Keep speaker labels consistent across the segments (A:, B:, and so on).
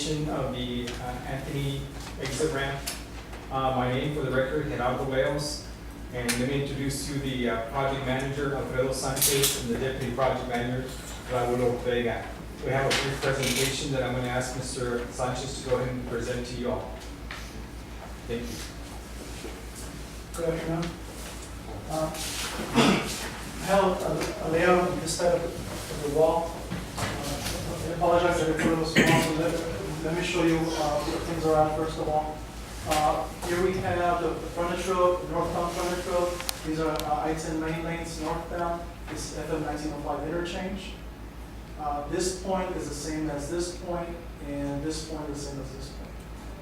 A: presentation of the Anthony exit ramp. My name for the record, Gerardo Wales, and let me introduce you the project manager, Alfredo Sanchez, and the deputy project manager, Raul Vega. We have a brief presentation that I'm going to ask Mr. Sanchez to go ahead and present to you all. Thank you.
B: Good afternoon. I have a layout on this side of the wall. I apologize that I put it was small, so let me show you where things are at first of all. Here we have the frontage road, northbound frontage road. These are I-10 main lanes northbound. This is FM 1905 interchange. This point is the same as this point, and this point is the same as this point.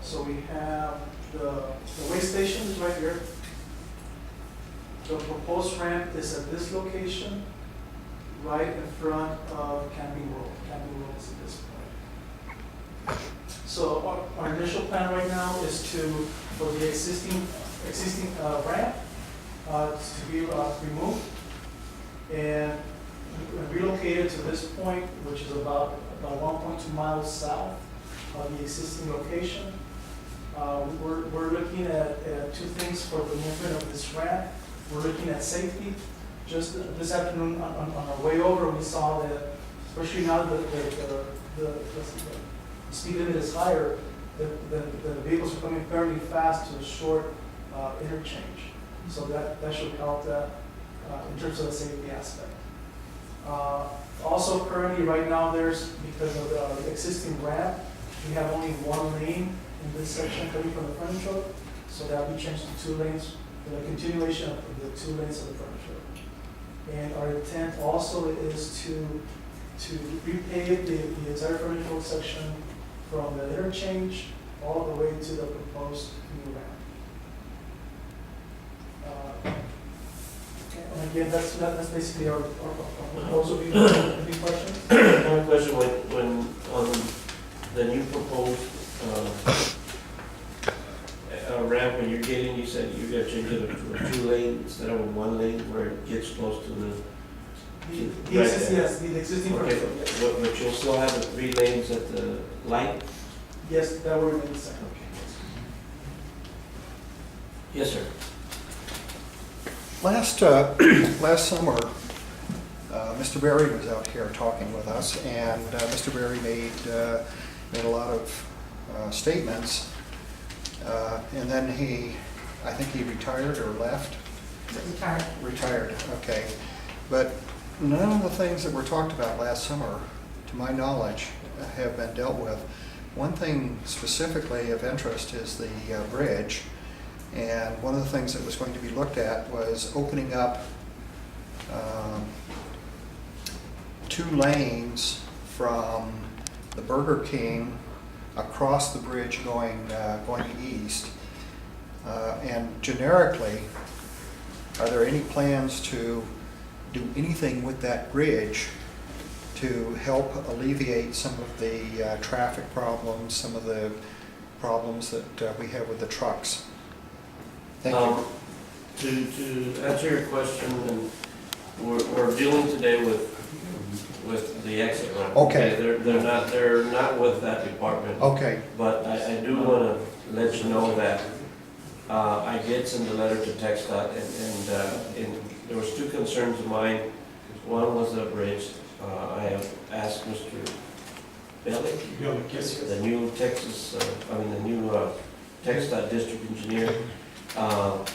B: So we have the way station is right here. The proposed ramp is at this location, right in front of Camping World. Camping World is at this point. So our initial plan right now is for the existing ramp to be removed and relocated to this point, which is about 1.2 miles south of the existing location. We're looking at two things for the movement of this ramp. We're looking at safety. Just this afternoon on our way over, we saw that, especially now that the speed limit is higher, the vehicles are coming fairly fast to a short interchange. So that should help that in terms of the safety aspect. Also currently right now because of the existing ramp, we have only one lane in this section coming from the frontage road. So that will be changed to 2 lanes for the continuation of the 2 lanes of the frontage road. And our intent also is to repave the entire frontage road section from the interchange all the way to the proposed new ramp. And again, that's basically our proposal. Any questions?
C: I have a question when on the new proposed ramp, when you're getting, you said you're going to change it to a 2 lane instead of a 1 lane where it gets close to the.
B: Yes, the existing
C: Okay,
B: frontage road, yes.
C: but you'll still have the 3 lanes at the light?
B: Yes, that will remain the same.
C: Yes, sir.
D: Last summer, Mr. Berry was out here talking with us, and Mr. Berry made a lot of statements, and then I think he retired or left?
E: Retired.
D: Retired, okay. But none of the things that were talked about last summer, to my knowledge, have been dealt with. One thing specifically of interest is the bridge. And one of the things that was going to be looked at was opening up 2 lanes from the Burger King across the bridge going east. And generically, are there any plans to do anything with that bridge to help alleviate some of the traffic problems, some of the problems that we have with the trucks? Thank you.
C: To answer your question, and we're dealing today with the exit ramp.
D: Okay.
C: They're not with that department.
D: Okay.
C: But I do want to let you know that I did send a letter to TXDOT, and there was 2 concerns of mine. One was the bridge. I have asked Mr. Bailey, the new the new TXDOT district engineer. Of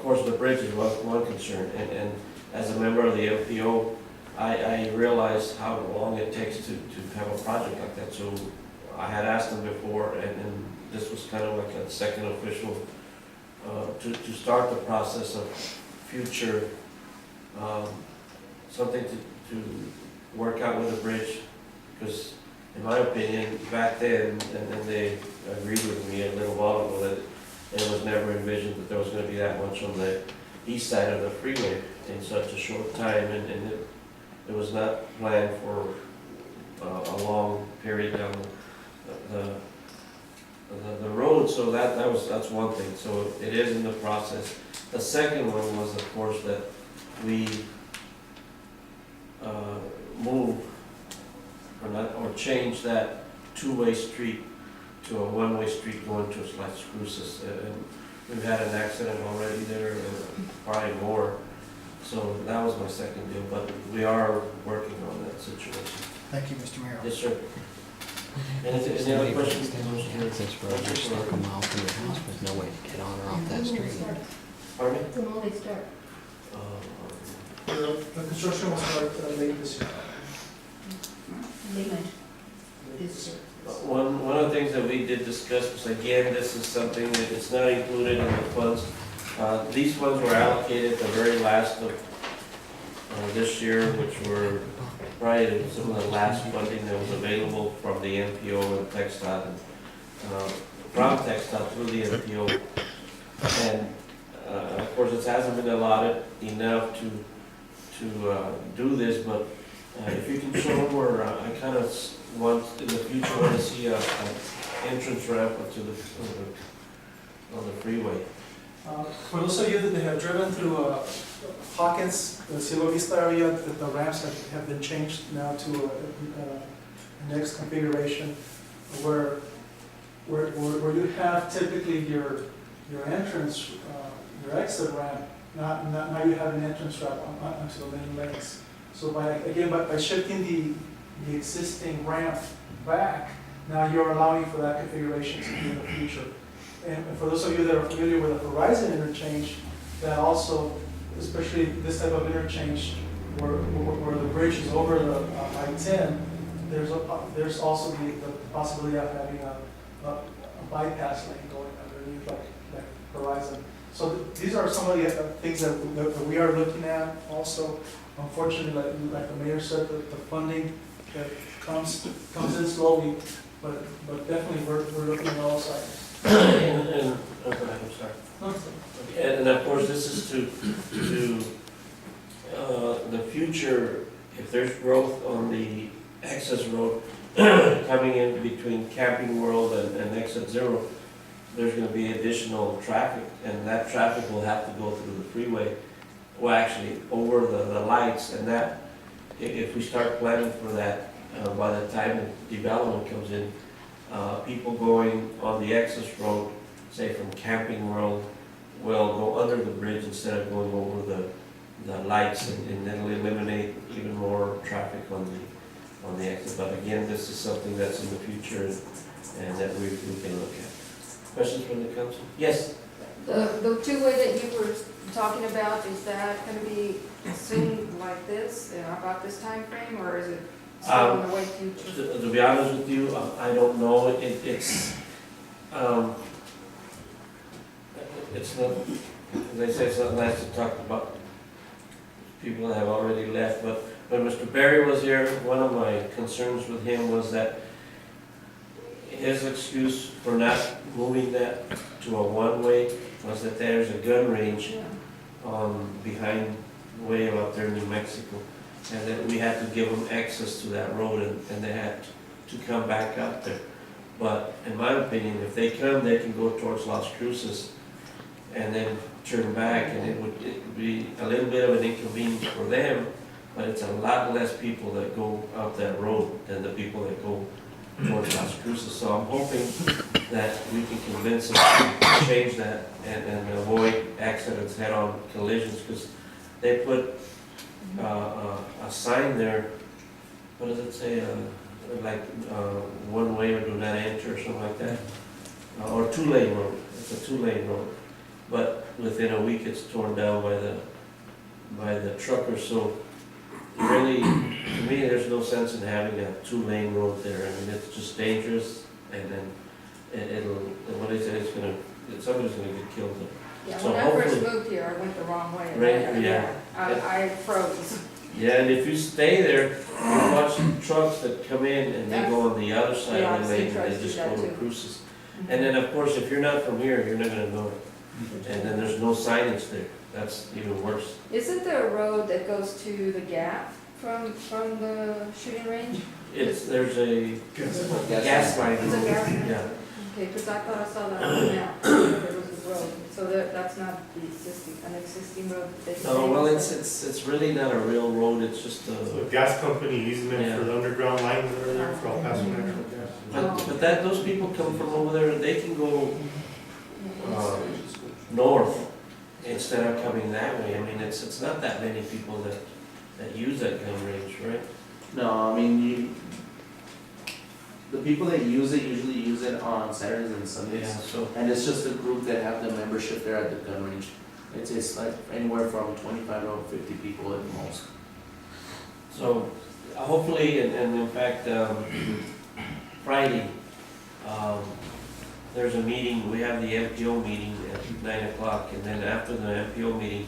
C: course, the bridge is one concern, and as a member of the LPO, I realize how long it takes to have a project like that. So I had asked them before, and this was kind of like a second official to start the process of future something to work out with the bridge, because in my opinion, back then, and they agreed with me a little while ago, that it was never envisioned that there was going to be that much on the east side of the freeway in such a short time, and it was not planned for a long period down the road. So that's one thing. So it is in the process. The second one was, of course, that we move or change that two-way street to a one-way street going to Las Cruces. And we've had an accident already there, and probably more. So that was my second deal, but we are working on that situation.
D: Thank you, Mr. Mayor.
C: Yes, sir. Any other questions?
E: Access road, you're stuck a mile from your house with no way to get on or off that street.
C: Pardon me?
F: When will they start?
B: The construction will start late this year.
F: Late this year.
C: One of the things that we did discuss was, again, this is something that it's not included in the funds. These funds were allocated at the very last of this year, which were probably some of the last funding that was available from the NPO and TXDOT, and from TXDOT through the NPO. And of course, it hasn't been allotted enough to do this, but if you can show where I kind of want, in the future, want to see an entrance ramp to on the freeway.
B: For those of you that have driven through Hawkins, the Cielo Vista area, the ramps have been changed now to a next configuration where you have typically your entrance, your exit ramp, now you have an entrance ramp onto the main lanes. So by shifting the existing ramp back, now you're allowing for that configuration to be in the future. And for those of you that are familiar with the Horizon interchange, that also, especially this type of interchange where the bridge is over the I-10, there's also the possibility of having a bypass lane going underneath like Horizon. So these are some of the things that we are looking at also. Unfortunately, like the mayor said, the funding that comes in slowly, but definitely we're looking at all sides.
C: I'm sorry. And of course, this is to the future, if there's growth on the access road coming in between Camping World and Exit Zero, there's gonna be additional traffic, and that traffic will have to go through the freeway, well, actually, over the lights, and that, if we start planning for that, by the time the development comes in, people going on the access road, say from Camping World, will go under the bridge instead of going over the lights, and that'll eliminate even more traffic on the exit. But again, this is something that's in the future and that we can look at. Questions from the council? Yes?
F: The two-way that you were talking about, is that going to be soon like this, about this time frame, or is it still in the way future?
C: To be honest with you, I don't know. It's not, as I say, it's not nice to talk about people that have already left, but when Mr. Berry was here, one of my concerns with him was that his excuse for not moving that to a one-way was that there's a gun range behind, way out there in New Mexico, and that we had to give them access to that road, and they had to come back out there. But in my opinion, if they come, they can go towards Las Cruces and then turn back, and it would be a little bit of an inconvenience for them, but it's a lot less people that go out that road than the people that go towards Las Cruces. So I'm hoping that we can convince them to change that and avoid accidents, head-on collisions, because they put a sign there, what does it say, like one way or do not enter or something like that, or two-lane road. It's a two-lane road, but within a week it's torn down by the truckers. So really, to me, there's no sense in having a two-lane road there. I mean, it's just dangerous, and then what they say, somebody's gonna get killed there.
F: Yeah,
C: So
F: when I first
C: hopefully-
F: moved here, I went the wrong way.
C: Right, yeah.
F: I froze.
C: Yeah, and if you stay there, you watch trucks that come in and they go on the other side
F: Yeah,
C: of the
F: I've seen
C: lane, and
F: trucks
C: they
F: do
C: just
F: that
C: go to
F: too.
C: cruises. And then, of course, if you're not from here, you're not gonna know it. And then there's no signage there. That's even worse.
F: Isn't there a road that goes to the gap from the shooting range?
C: There's a gas line.
F: It's a gas line?
C: Yeah.
F: Okay, because I thought I saw that on the map. There was a road, so that's not the an existing road that they.
C: No, well, it's really not a real road, it's just
G: So
C: a,
G: gas company easement
C: Yeah.
G: for the underground lines that are there for El Paso Natural Gas.
C: but that, those people come from over there, they can go, north instead of coming that way. I mean, it's not that many people that use that gun range, right?
H: No, I mean, the people that use it usually use it on Saturdays and Sundays.
C: So,
H: And it's just a group that have the membership there at the gun range. It's like anywhere from 25 to 50 people at the most.
C: so hopefully, and in fact, Friday, there's a meeting, we have the MPO meeting at 9 o'clock, and then after the MPO meeting,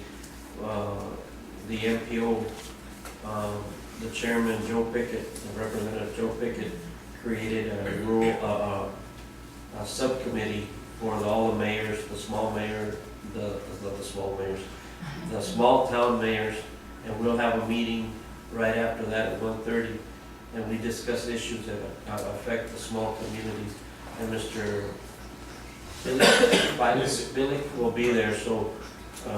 C: the MPO, the chairman, Joe Pickett, the Representative Joe Pickett, created a subcommittee for all the mayors, the small mayor, not the small mayors, the small town mayors, and we'll have a meeting right after that at 1:30, and we discuss issues that affect the small communities. And Mr. Billy will be there, so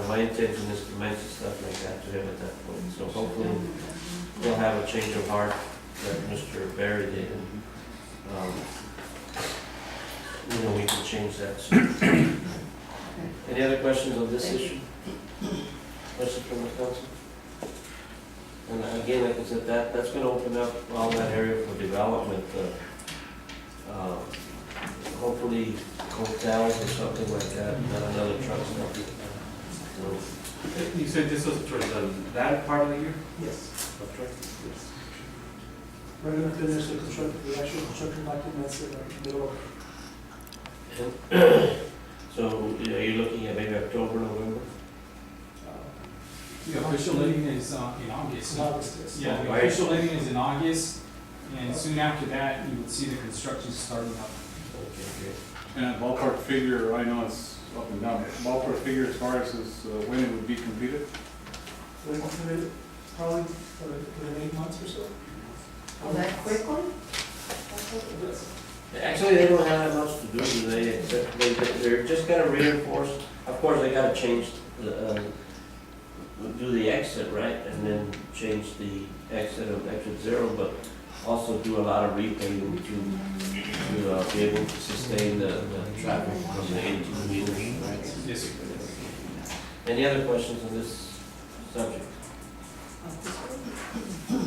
C: my intention is to mention stuff like that to him at that point. So hopefully we'll have a change of heart that Mr. Barry did, and we can change that soon. Any other questions on this issue? Questions from the council? And again, like I said, that's gonna open up all that area for development, hopefully hotels or something like that, not another truck stop. So,
I: You said this was towards the latter part of the year?
B: Yes.
I: Okay.
B: We're gonna finish the actual construction documents in the middle of.
C: So, you're looking at maybe October, November?
A: The official letting is in August.
B: It's August, yes.
A: Yeah, the official letting is in August, and soon after that, you would see the construction starting up.
C: Okay, good.
I: And a ballpark figure, I know it's up and down, but ballpark figure as far as when it would be completed?
B: Probably within 8 months or so.
F: Oh, that quickly?
C: Actually, they don't have that much to do, do they? Except they're just gotta reinforce, of course, they gotta change do the exit, right? And then change the exit of exit 0, but also do a lot of repaving to be able to sustain the traffic from the 18 meters, right?
A: Yes, sir.
C: Any other questions on this subject?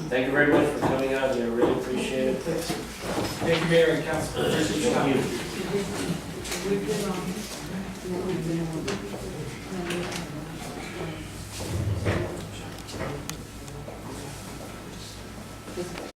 C: Thank you very much for coming out here, really appreciate it.
A: Thank you, Mayor and Council. Appreciate your time.
C: Thank you.